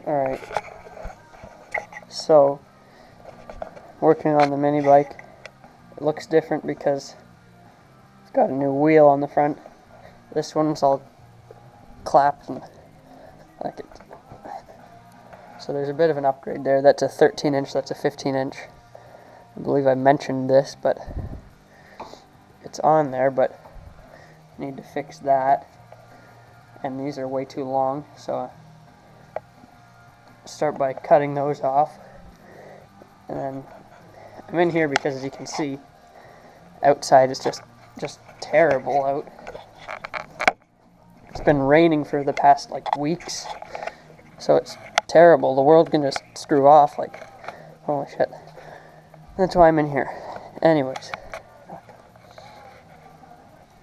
Alright, so working on the mini bike. It looks different because it's got a new wheel on the front. This one's all clapped and like it. So there's a bit of an upgrade there. That's a 13 inch, that's a 15 inch. I believe I mentioned this, but it's on there, but I need to fix that. And these are way too long, so start by cutting those off. And then I'm in here because, as you can see, outside is just terrible out. It's been raining for the past like weeks, so it's terrible. The world can just screw off, like, holy shit. That's why I'm in here. Anyways,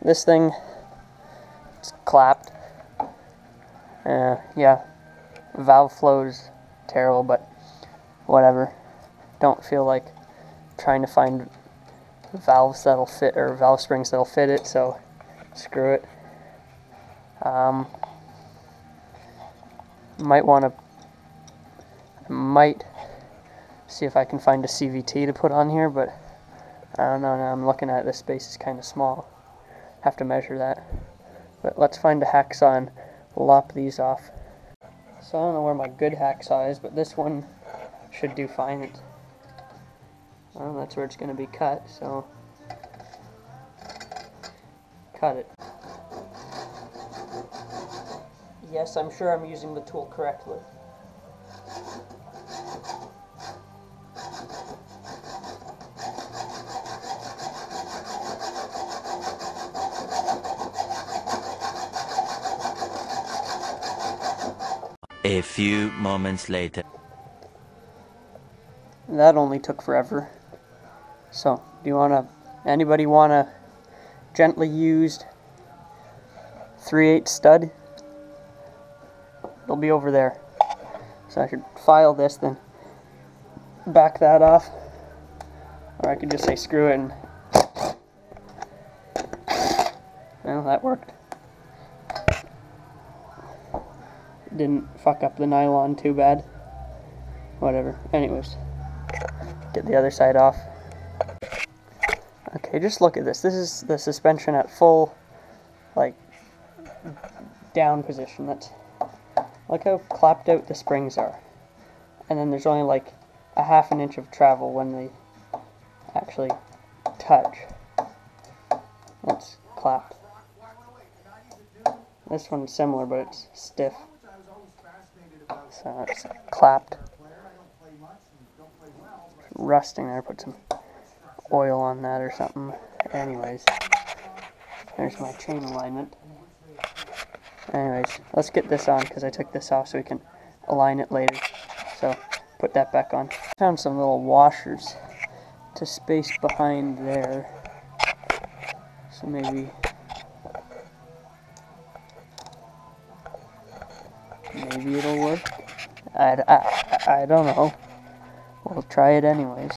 this thing, it's clapped. Yeah, valve flow's terrible, but whatever. Don't feel like trying to find valves that'll fit, or valve springs that'll fit it, so screw it. Might see if I can find a CVT to put on here, but I don't know. Now I'm looking at it, this space is kind of small. Have to measure that. But let's find a hacksaw and lop these off. So I don't know where my good hacksaw is, but this one should do fine. Well, that's where it's going to be cut, so cut it. Yes, I'm sure I'm using the tool correctly. A few moments later. That only took forever. So, anybody want a gently used 3/8 stud? It'll be over there. So I should file this, then back that off. Or I could just say screw it and... Well, that worked. Didn't fuck up the nylon too bad. Whatever. Anyways. Get the other side off. Okay, just look at this. This is the suspension at full, like, down position. Look how clapped out the springs are. And then there's only like a ½ inch of travel when they actually touch. That's clapped. This one's similar, but it's stiff. So it's clapped. Rusting there, put some oil on that or something. Anyways, there's my chain alignment. Anyways, let's get this on because I took this off so we can align it later. So, put that back on. Found some little washers to space behind there. So maybe it'll work. I don't know. We'll try it anyways.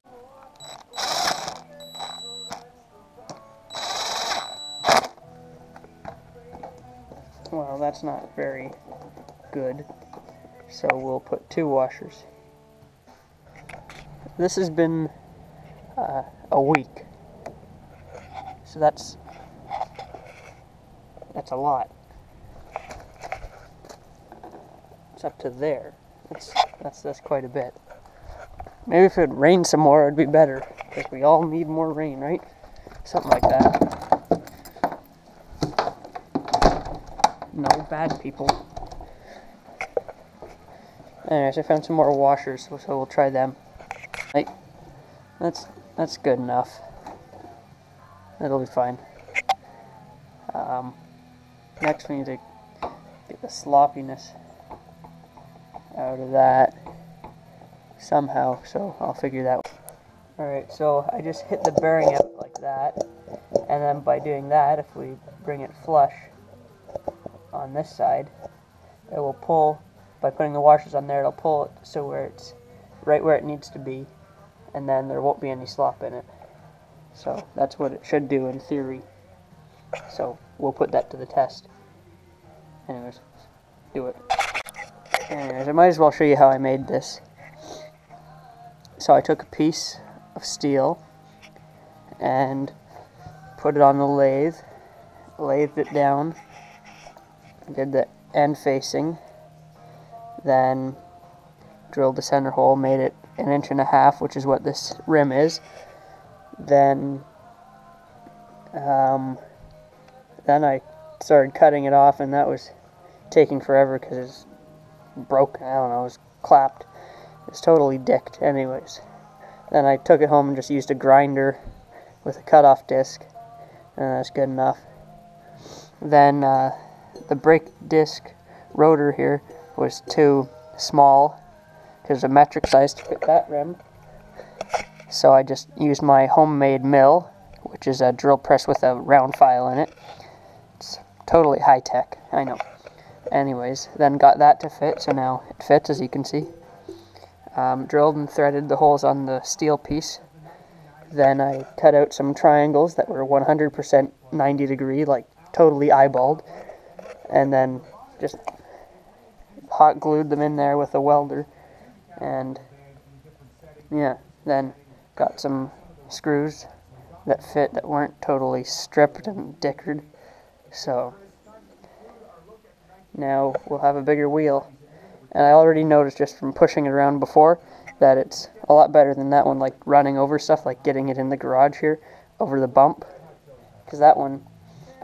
Well, that's not very good. So we'll put 2 washers. This has been a week. So that's a lot. It's up to there. That's quite a bit. Maybe if it rained some more, it'd be better. Because we all need more rain, right? Something like that. No bad people. Anyways, I found some more washers, so we'll try them. Right? That's good enough. It'll be fine. Next we need to get the sloppiness out of that somehow, so I'll figure that out. Alright, so I just hit the bearing out like that, and then by doing that, if we bring it flush on this side, it will pull, by putting the washers on there, it'll pull it so where it's right where it needs to be, and then there won't be any slop in it. So that's what it should do in theory. So we'll put that to the test. Anyways, do it. Anyways, I might as well show you how I made this. So I took a piece of steel and put it on the lathe, lathed it down, did the end facing, then drilled the center hole, made it 1.5 inches, which is what this rim is. Then I started cutting it off, and that was taking forever because it's broken. I don't know, it was clapped. It's totally dicked anyways. Then I took it home and just used a grinder with a cutoff disc, and that's good enough. Then the brake disc rotor here was too small because the metric size to fit that rim. So I just used my homemade mill, which is a drill press with a round file in it. It's totally high-tech, I know. Anyways, then got that to fit, so now it fits, as you can see. Drilled and threaded the holes on the steel piece. Then I cut out some triangles that were 100% 90 degree, like totally eyeballed. And then just hot glued them in there with a welder. And yeah, then got some screws that fit that weren't totally stripped and dickered. So now we'll have a bigger wheel. And I already noticed just from pushing it around before that it's a lot better than that one, like running over stuff, like getting it in the garage here over the bump. Because that one,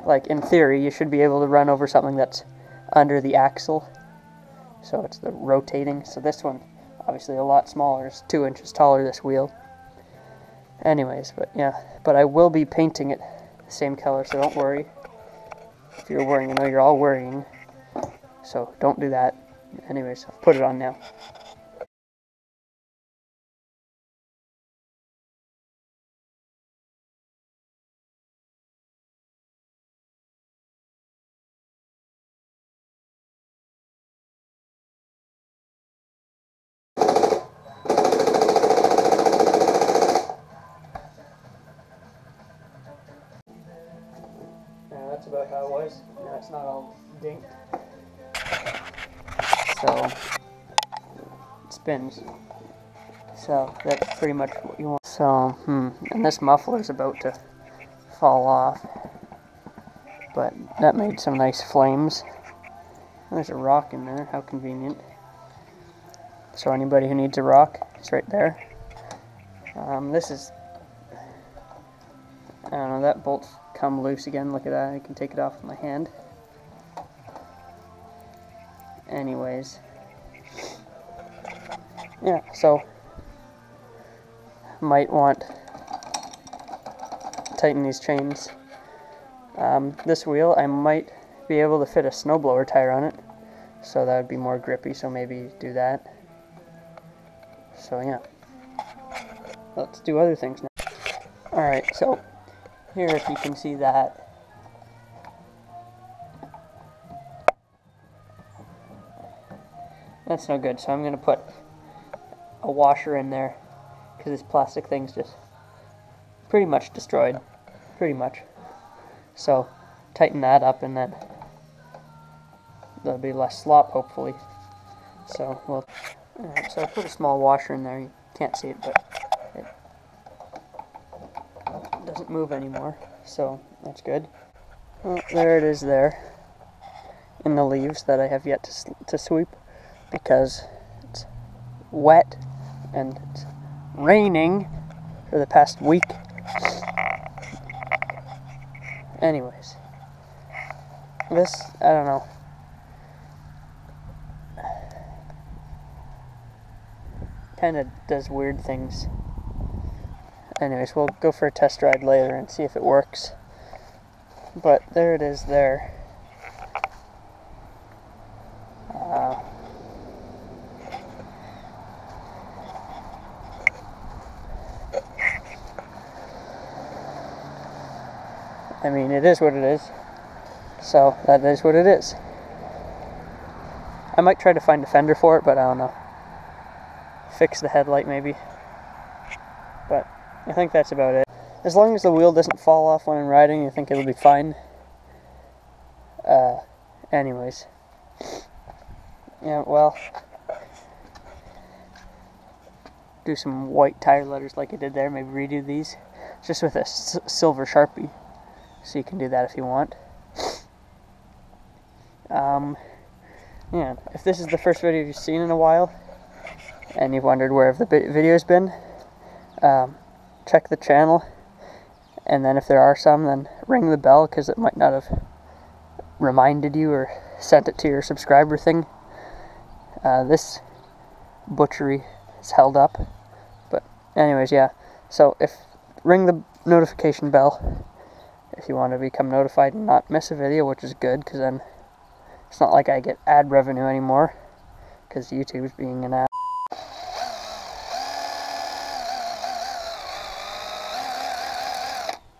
like in theory, you should be able to run over something that's under the axle. So it's the rotating. So this one, obviously a lot smaller. It's 2 inches taller, this wheel. Anyways, but yeah. But I will be painting it the same color, so don't worry. If you're worrying, I know you're all worrying. So don't do that. Anyways, I'll put it on now. That's about how it was. Now it's not all dinked. So it spins. So that's pretty much what you want. So, and this muffler is about to fall off. But that made some nice flames. There's a rock in there, how convenient. So anybody who needs a rock, it's right there. This is, I don't know, that bolt's come loose again. Look at that, I can take it off with my hand. Anyways, yeah, so might want to tighten these chains. This wheel, I might be able to fit a snowblower tire on it, so that would be more grippy, so maybe do that. So yeah, let's do other things now. Alright, so here, if you can see that, that's no good, so I'm going to put a washer in there, because this plastic thing's just pretty much destroyed, pretty much. So, tighten that up, and then there'll be less slop, hopefully. So, alright, so I put a small washer in there. You can't see it, but it doesn't move anymore, so that's good. Well, there it is there, in the leaves that I have yet to sweep, because it's wet and it's raining for the past week. Anyways, this, I don't know. Kind of does weird things. Anyways, we'll go for a test ride later and see if it works. But there it is there. I mean, it is what it is. So, that is what it is. I might try to find a fender for it, but I don't know. Fix the headlight, maybe. But I think that's about it. As long as the wheel doesn't fall off when I'm riding, I think it'll be fine. Anyways. Yeah, well, do some white tire letters like I did there. Maybe redo these just with a silver Sharpie. So you can do that if you want. Yeah, if this is the first video you've seen in a while, and you've wondered where the video's been, check the channel, and then if there are some, then ring the bell, because it might not have reminded you or sent it to your subscriber thing. This butchery is held up, but anyways, yeah, so ring the notification bell if you want to become notified and not miss a video, which is good, because then it's not like I get ad revenue anymore, because YouTube's being an ad.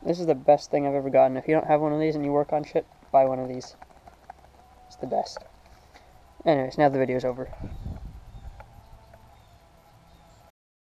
This is the best thing I've ever gotten. If you don't have one of these and you work on shit, buy one of these. It's the best. Anyways, now the video's over.